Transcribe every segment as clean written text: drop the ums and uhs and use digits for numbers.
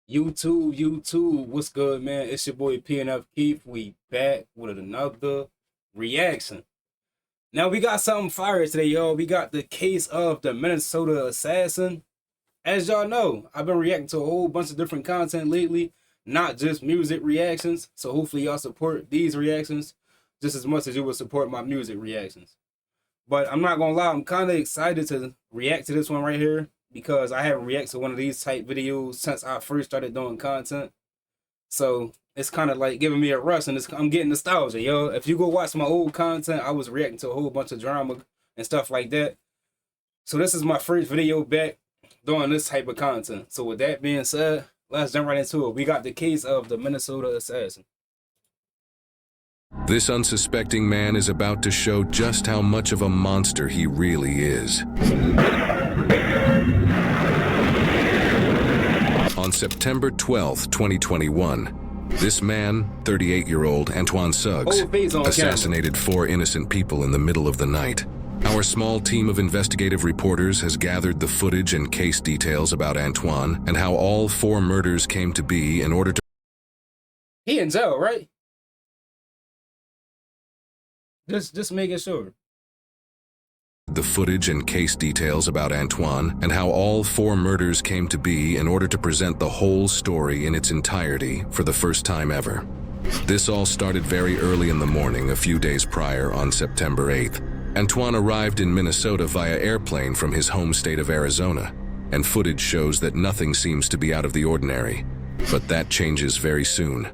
YouTube, what's good, man? It's your boy Pnfkeith. We back with another reaction. Now we got something fire today, y'all. We got the case of the Minnesota assassin. As y'all know, I've been reacting to a whole bunch of different content lately, not just music reactions. So hopefully y'all support these reactions just as much as you would support my music reactions. But I'm not gonna lie, I'm kind of excited to react to this one right here, because I haven't reacted to one of these type videos since I first started doing content. So it's kind of like giving me a rush, and I'm getting nostalgia, yo. If you go watch my old content, I was reacting to a whole bunch of drama and stuff like that. So this is my first video back doing this type of content. So with that being said, let's jump right into it. We got the case of the Minnesota assassin. This unsuspecting man is about to show just how much of a monster he really is. On September 12th, 2021, this man, 38-year-old Antoine Suggs, assassinated 4 innocent people in the middle of the night. Our small team of investigative reporters has gathered the footage and case details about Antoine and how all 4 murders came to be in order to... He in jail, right? Just making sure. The footage and case details about Antoine and how all 4 murders came to be in order to present the whole story in its entirety for the first time ever. This all started very early in the morning a few days prior on September 8th. Antoine arrived in Minnesota via airplane from his home state of Arizona, and footage shows that nothing seems to be out of the ordinary. But that changes very soon.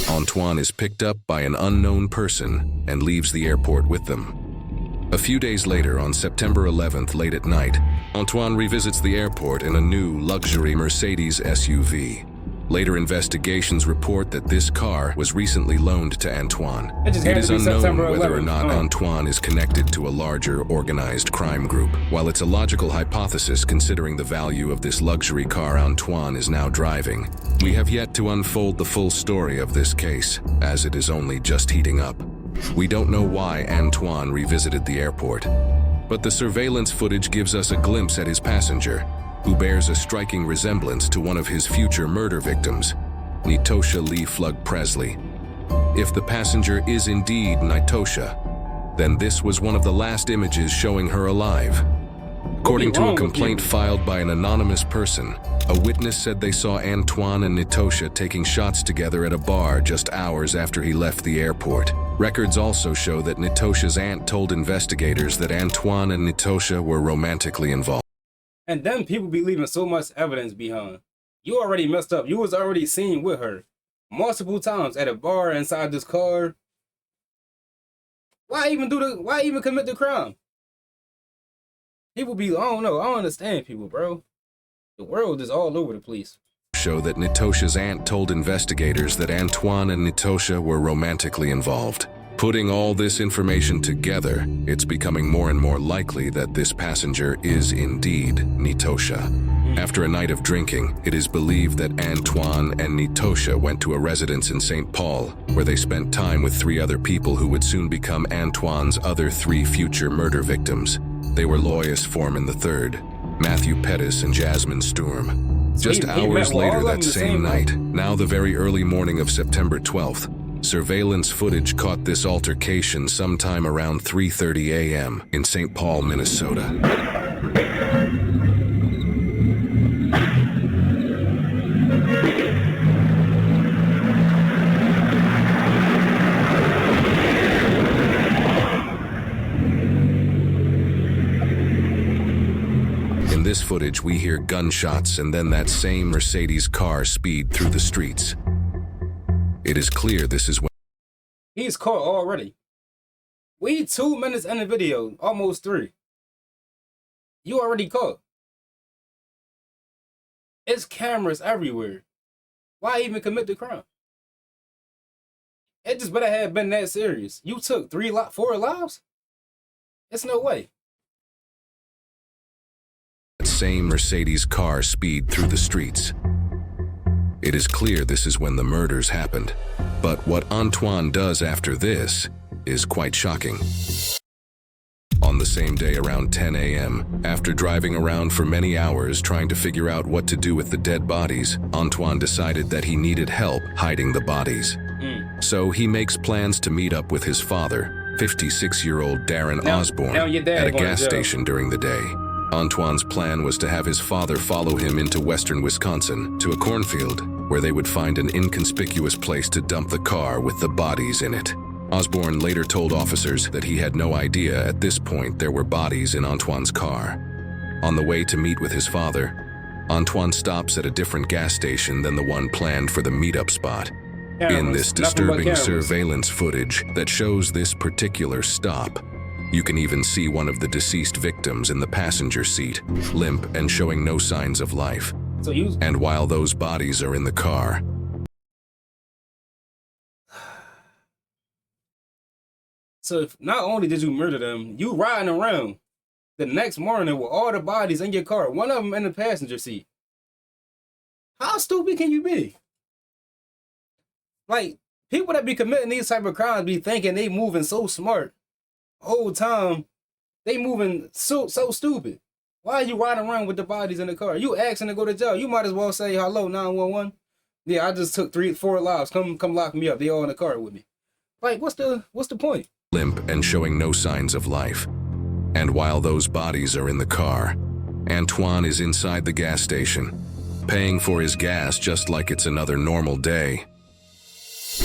Antoine is picked up by an unknown person and leaves the airport with them. A few days later, on September 11th, late at night, Antoine revisits the airport in a new luxury Mercedes SUV. Later investigations report that this car was recently loaned to Antoine. It is unknown whether or not Antoine is connected to a larger organized crime group. While it's a logical hypothesis considering the value of this luxury car Antoine is now driving, we have yet to unfold the full story of this case, as it is only just heating up. We don't know why Antoine revisited the airport, but the surveillance footage gives us a glimpse at his passenger, who bears a striking resemblance to one of his future murder victims, Nitosha Lee Flug Presley. If the passenger is indeed Nitosha, then this was one of the last images showing her alive. According to a complaint filed by an anonymous person, a witness said they saw Antoine and Nitosha taking shots together at a bar just hours after he left the airport. Records also show that Nitosha's aunt told investigators that Antoine and Nitosha were romantically involved. And then people be leaving so much evidence behind. You already messed up. You was already seen with her multiple times at a bar inside this car. Why even commit the crime? People be, I don't know. I don't understand people, bro. The world is all over the place. Show that Nitosha's aunt told investigators that Antoine and Nitosha were romantically involved. Putting all this information together, it's becoming more and more likely that this passenger is indeed Nitosha. After a night of drinking, it is believed that Antoine and Nitosha went to a residence in St. Paul, where they spent time with 3 other people who would soon become Antoine's other 3 future murder victims. They were Lois Foreman III, Matthew Pettis, and Jasmine Sturm. Just hours later that same night, now the very early morning of September 12th, surveillance footage caught this altercation sometime around 3:30 a.m. in St. Paul, Minnesota. In this footage, we hear gunshots and then that same Mercedes car speed through the streets. It is clear this is when he's caught already. We 2 minutes in the video, almost 3. You already caught. It's cameras everywhere. Why even commit the crime? It just better have been that serious. You took 4 lives? It's no way. That same Mercedes car speed through the streets. It is clear this is when the murders happened. But what Antoine does after this is quite shocking. On on the same day around 10 a.m. After driving around for many hours trying to figure out what to do with the dead bodies, Antoine decided that he needed help hiding the bodies. So he makes plans to meet up with his father, 56-year-old Darren Osborne, at a gas station during the day. Antoine's plan was to have his father follow him into western Wisconsin to a cornfield where they would find an inconspicuous place to dump the car with the bodies in it. Osborne later told officers that he had no idea at this point there were bodies in Antoine's car. On the way to meet with his father, Antoine stops at a different gas station than the one planned for the meetup spot. In this disturbing surveillance footage that shows this particular stop, you can even see one of the deceased victims in the passenger seat, limp and showing no signs of life. And while those bodies are in the car, so if not only did you murder them, you riding around the next morning with all the bodies in your car, one of them in the passenger seat. How stupid can you be? Like, people that be committing these type of crimes be thinking they moving so smart. Whole time, they moving so stupid. Why are you riding around with the bodies in the car? You asking to go to jail. You might as well say, hello, 911. Yeah, I just took 3-4 lives. Come lock me up. They all in the car with me. Like, what's the point? Limp and showing no signs of life. And while those bodies are in the car, Antoine is inside the gas station, paying for his gas just like it's another normal day.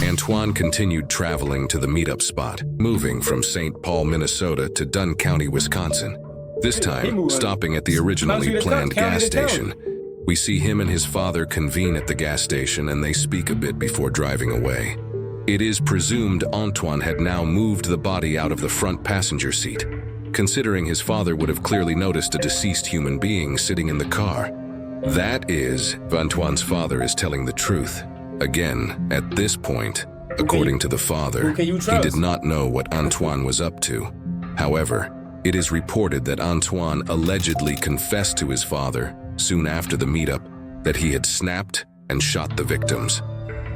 Antoine continued traveling to the meetup spot, moving from St. Paul, Minnesota to Dunn County, Wisconsin. This time, stopping at the originally planned gas station. We see him and his father convene at the gas station and they speak a bit before driving away. It is presumed Antoine had now moved the body out of the front passenger seat, considering his father would have clearly noticed a deceased human being sitting in the car. That is, Antoine's father is telling the truth. Again, at this point, according to the father, he did not know what Antoine was up to. However, it is reported that Antoine allegedly confessed to his father, soon after the meetup, that he had snapped and shot the victims.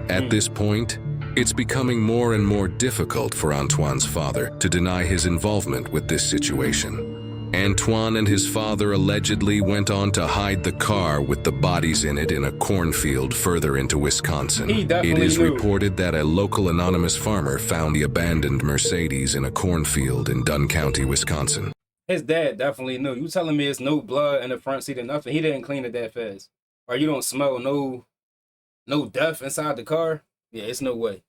At this point, it's becoming more and more difficult for Antoine's father to deny his involvement with this situation. Antoine and his father allegedly went on to hide the car with the bodies in it in a cornfield further into Wisconsin. It is reported that a local anonymous farmer found the abandoned Mercedes in a cornfield in Dunn County, Wisconsin. His dad definitely knew. You telling me it's no blood in the front seat or nothing? He didn't clean it that fast. Or you don't smell no death inside the car? Yeah, it's no way.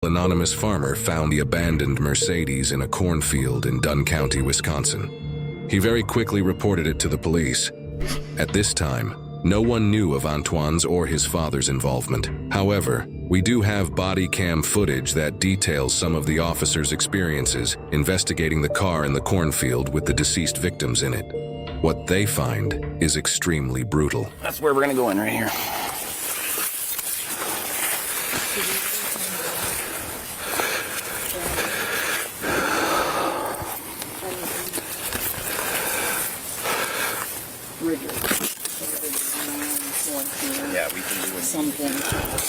Anonymous farmer found the abandoned Mercedes in a cornfield in Dunn County, Wisconsin. He very quickly reported it to the police. At this time, no one knew of Antoine's or his father's involvement. However, we do have body cam footage that details some of the officers' experiences investigating the car in the cornfield with the deceased victims in it. What they find is extremely brutal. That's where we're gonna go in right here. Yeah, we can do something.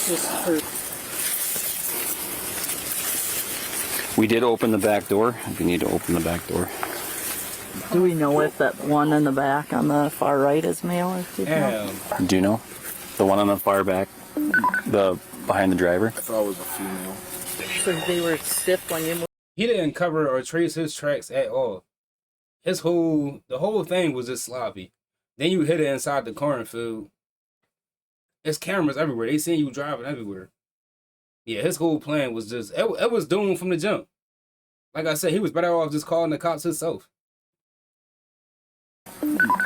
Just for... We did open the back door. If you need to open the back door. Do we know if that one in the back on the far right is male or female? Do you know? The one on the far back? The behind the driver? I thought it was a female. So they were stiff when you moved? He didn't cover or trace his tracks at all. The whole thing was just sloppy. Then you hit it inside the cornfield. There's cameras everywhere. They seen you driving everywhere. Yeah, his whole plan was just, it was doomed from the jump. Like I said, he was better off just calling the cops himself.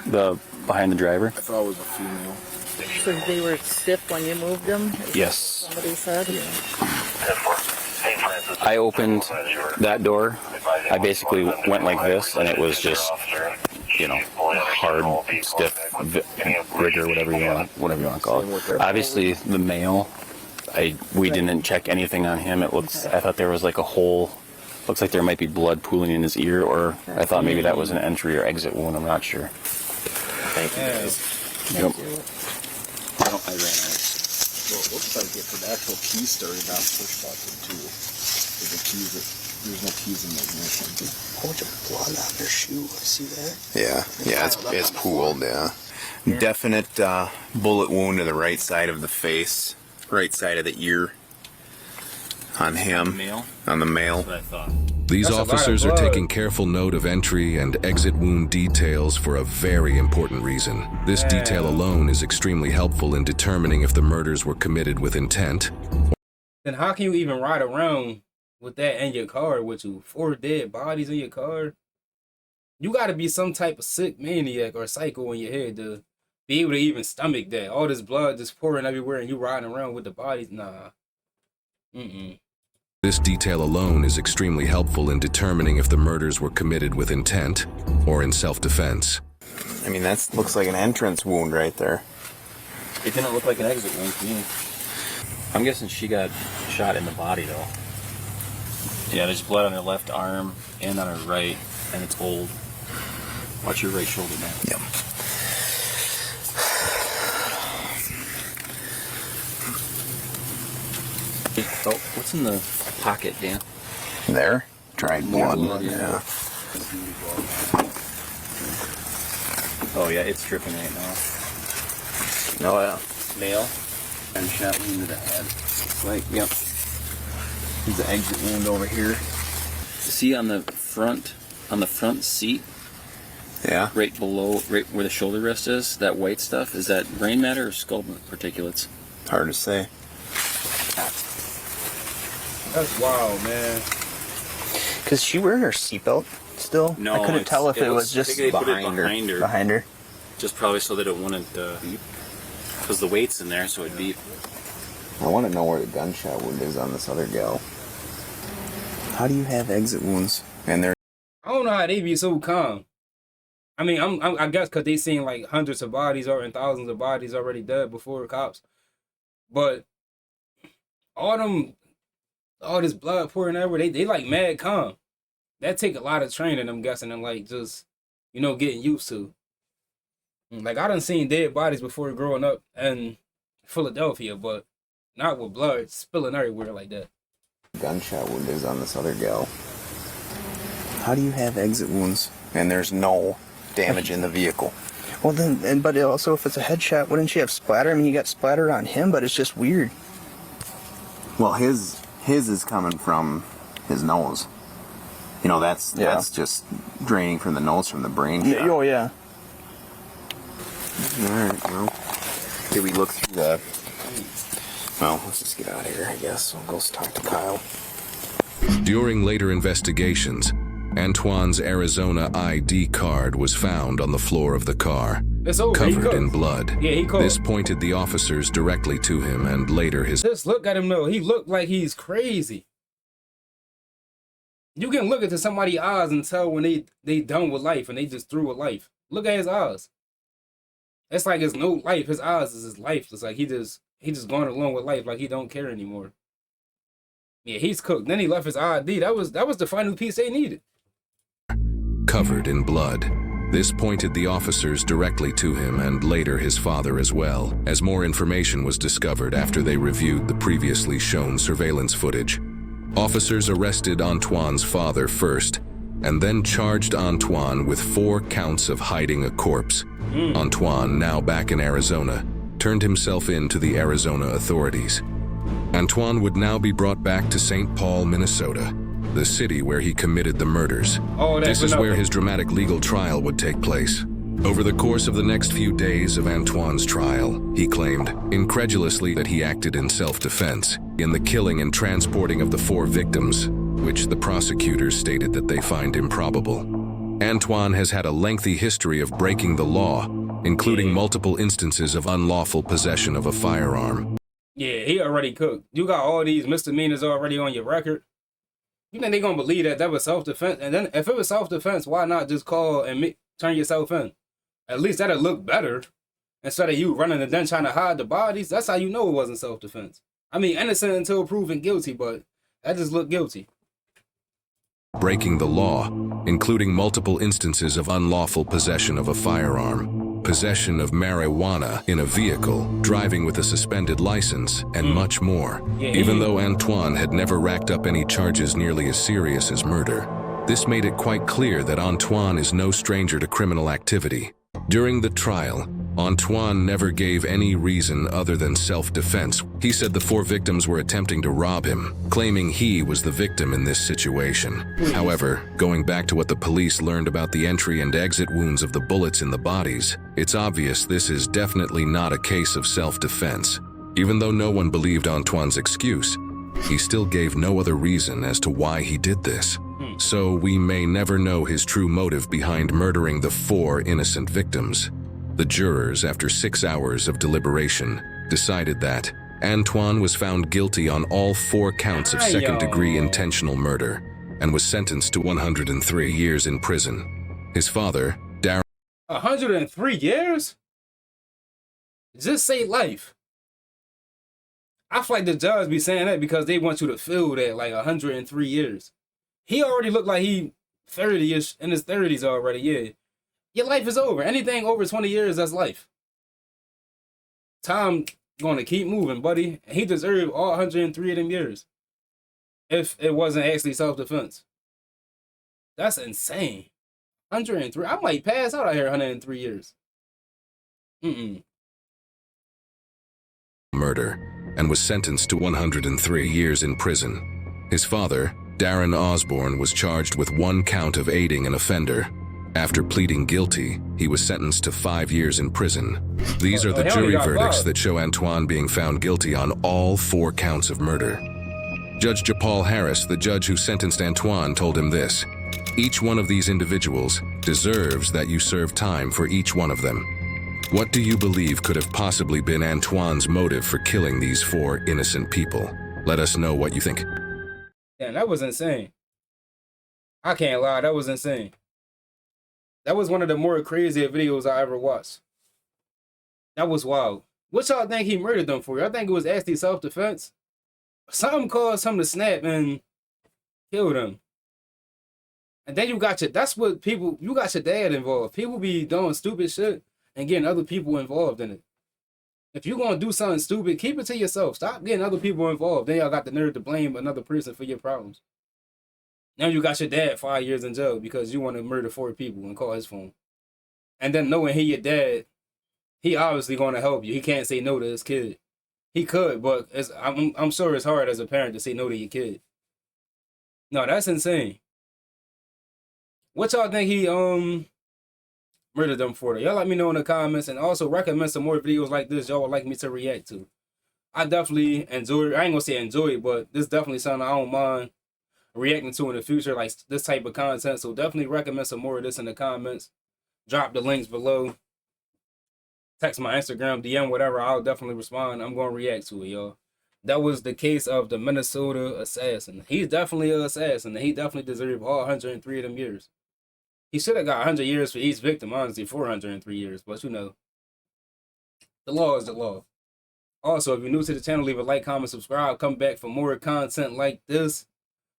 The behind the driver? I thought it was a female. So they were stiff when you moved them? Yes. Somebody said? I opened that door. I basically went like this, and it was just, you know, hard, stiff, rigor, whatever you want to call it. Obviously, the male, we didn't check anything on him. I thought there was like a hole. Looks like there might be blood pooling in his ear, or I thought maybe that was an entry or exit wound. I'm not sure. Thank you, guys. Yep. I ran out. Well, it looks like it's an actual key story, not push button too. There's a key that There's no keys in the ignition. A bunch of blood on their shoe. I see that. Yeah, it's pooled, yeah. Definite bullet wound to the right side of the face, right side of the ear on him, on the male. That's what I thought. These That's a lot of officers are blood. taking careful note of entry and exit wound details for a very important reason. This detail alone is extremely helpful in determining if the murders were committed with intent. Then how can you even ride around with that in your car with you? 4 dead bodies in your car? You gotta be some type of sick maniac or psycho in your head to be able to even stomach that. All this blood just pouring everywhere and you riding around with the bodies? Nah. This detail alone is extremely helpful in determining if the murders were committed with intent or in self-defense. I mean, that looks like an entrance wound right there. It didn't look like an exit wound to me. I'm guessing she got shot in the body, though. Yeah, there's blood on her left arm and on her right, and it's old. Watch your right shoulder now. Yep. Oh, what's in the pocket, Dan? There? Dried blood. Yeah. Oh, yeah, it's dripping right now. Oh, yeah. Male. And shot wound to the head. Right, yep. There's the exit wound over here. See on the front seat, Yeah. right below, right where the shoulder rest is, that white stuff, is that brain matter or skull particulates? Hard to say. That's wild, man. Cause she wearing her seatbelt still. No, I couldn't tell if it was just I think they put it behind her. behind her. Just probably so that it wouldn't beep. Because the weight's in there, so it'd beep. I want to know where the gunshot wound is on this other gal. How do you have exit wounds? And they're I don't know how they be so calm. I mean, I guess because they seen like hundreds of bodies or and thousands of bodies already dead before the cops. But all this blood pouring everywhere, they like mad calm. That take a lot of training, I'm guessing, and like just, getting used to. Like I done seen dead bodies before growing up in Philadelphia, but not with blood spilling everywhere like that. gunshot wound is on this other gal. How do you have exit wounds and there's no damage in the vehicle? Well then, but also if it's a headshot, wouldn't she have splatter? I mean, you got splatter on him, but it's just weird. Well, his is coming from his nose. You know, that's just draining from the nose from the brain shot. Oh yeah. Alright, well, here we look through the... Well, let's just get out of here, I guess. We'll go talk to Kyle. During later investigations, Antoine's Arizona ID card was found on the floor of the car, It's over. He covered cooked. in blood. Yeah, he cooked. This pointed the officers directly to him, and later his... Just look at him though. He looked like he's crazy. You can look into somebody's eyes and tell when they done with life and they just through with life. Look at his eyes. It's like it's no life. His eyes is his life. It's like he just going along with life like he don't care anymore. Yeah, he's cooked. Then he left his ID. That was the final piece they needed. covered in blood. This pointed the officers directly to him and later his father as well, as more information was discovered after they reviewed the previously shown surveillance footage. Officers arrested Antoine's father first, and then charged Antoine with 4 counts of hiding a corpse. Antoine, now back in Arizona, turned himself in to the Arizona authorities. Antoine would now be brought back to St. Paul, Minnesota, the city where he committed the murders. This is where his dramatic legal trial would take place. Over the course of the next few days of Antoine's trial, he claimed, incredulously, that he acted in self-defense in the killing and transporting of the 4 victims, which the prosecutors stated that they find improbable. Antoine has had a lengthy history of breaking the law, including multiple instances of unlawful possession of a firearm. Yeah, he already cooked. You got all these misdemeanors already on your record. You think they're going to believe that was self-defense? And then if it was self-defense, why not just call and turn yourself in? At least that'll look better. Instead of you running and then trying to hide the bodies, that's how you know it wasn't self-defense. I mean, innocent until proven guilty, but that just looked guilty. Breaking the law, including multiple instances of unlawful possession of a firearm. possession of marijuana in a vehicle, driving with a suspended license, and much more. Even though Antoine had never racked up any charges nearly as serious as murder, this made it quite clear that Antoine is no stranger to criminal activity. During the trial, Antoine never gave any reason other than self-defense. He said the 4 victims were attempting to rob him, claiming he was the victim in this situation. However, going back to what the police learned about the entry and exit wounds of the bullets in the bodies, it's obvious this is definitely not a case of self-defense. Even though no one believed Antoine's excuse, he still gave no other reason as to why he did this. So we may never know his true motive behind murdering the 4 innocent victims. The jurors, after 6 hours of deliberation, decided that Antoine was found guilty on all 4 counts of second-degree intentional murder and was sentenced to 103 years in prison. His father, Darren... 103 years? Just say life. I feel like the judge be saying that because they want you to feel that, like 103 years. He already looked like he 30-ish, in his 30s already, yeah. Your life is over. Anything over 20 years, that's life. Time gonna keep moving, buddy. He deserved all 103 of them years. If it wasn't actually self-defense. That's insane. 103. I might pass out here 103 years. Murder, and was sentenced to 103 years in prison. His father, Darren Osborne, was charged with 1 count of aiding an offender. After pleading guilty, he was sentenced to 5 years in prison. These are the jury verdicts that show Antoine being found guilty on all 4 counts of murder. Judge Japal Harris, the judge who sentenced Antoine, told him this: "Each one of these individuals deserves that you serve time for each one of them. What do you believe could have possibly been Antoine's motive for killing these 4 innocent people? Let us know what you think." Damn, that was insane. I can't lie, that was insane. That was one of the more crazier videos I ever watched. That was wild. What y'all think he murdered them for? I think it was actually self-defense. Something caused him to snap and kill them. And then you got your, that's what people, you got your dad involved. People be doing stupid shit and getting other people involved in it. If you're going to do something stupid, keep it to yourself. Stop getting other people involved. Then y'all got the nerve to blame another person for your problems. Now you got your dad 5 years in jail because you want to murder 4 people and call his phone. And then knowing he your dad, he obviously going to help you. He can't say no to his kid. He could, but I'm sure it's hard as a parent to say no to your kid. No, that's insane. What y'all think he murdered them for? Y'all let me know in the comments, and also recommend some more videos like this y'all would like me to react to. I definitely enjoy it. I ain't gonna say enjoy it, but this is definitely something I don't mind reacting to in the future, like this type of content. So definitely recommend some more of this in the comments. Drop the links below. Text my Instagram, DM, whatever. I'll definitely respond. I'm gonna react to it, y'all. That was the case of the Minnesota assassin. He's definitely an assassin, and he definitely deserved all 103 of them years. He should have got 100 years for each victim, honestly, 403 years. But you know, the law is the law. Also, if you're new to the channel, leave a like, comment, subscribe. Come back for more content like this.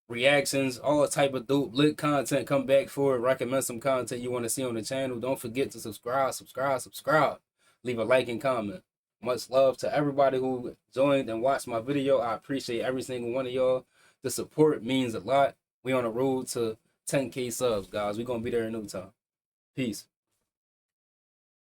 Reactions, all type of dope lit content. Come back for it. Recommend some content you want to see on the channel. Don't forget to subscribe. Leave a like and comment. Much love to everybody who joined and watched my video. I appreciate every single one of y'all. The support means a lot. We on the road to 10K subs, guys. We're going to be there in no time. Peace.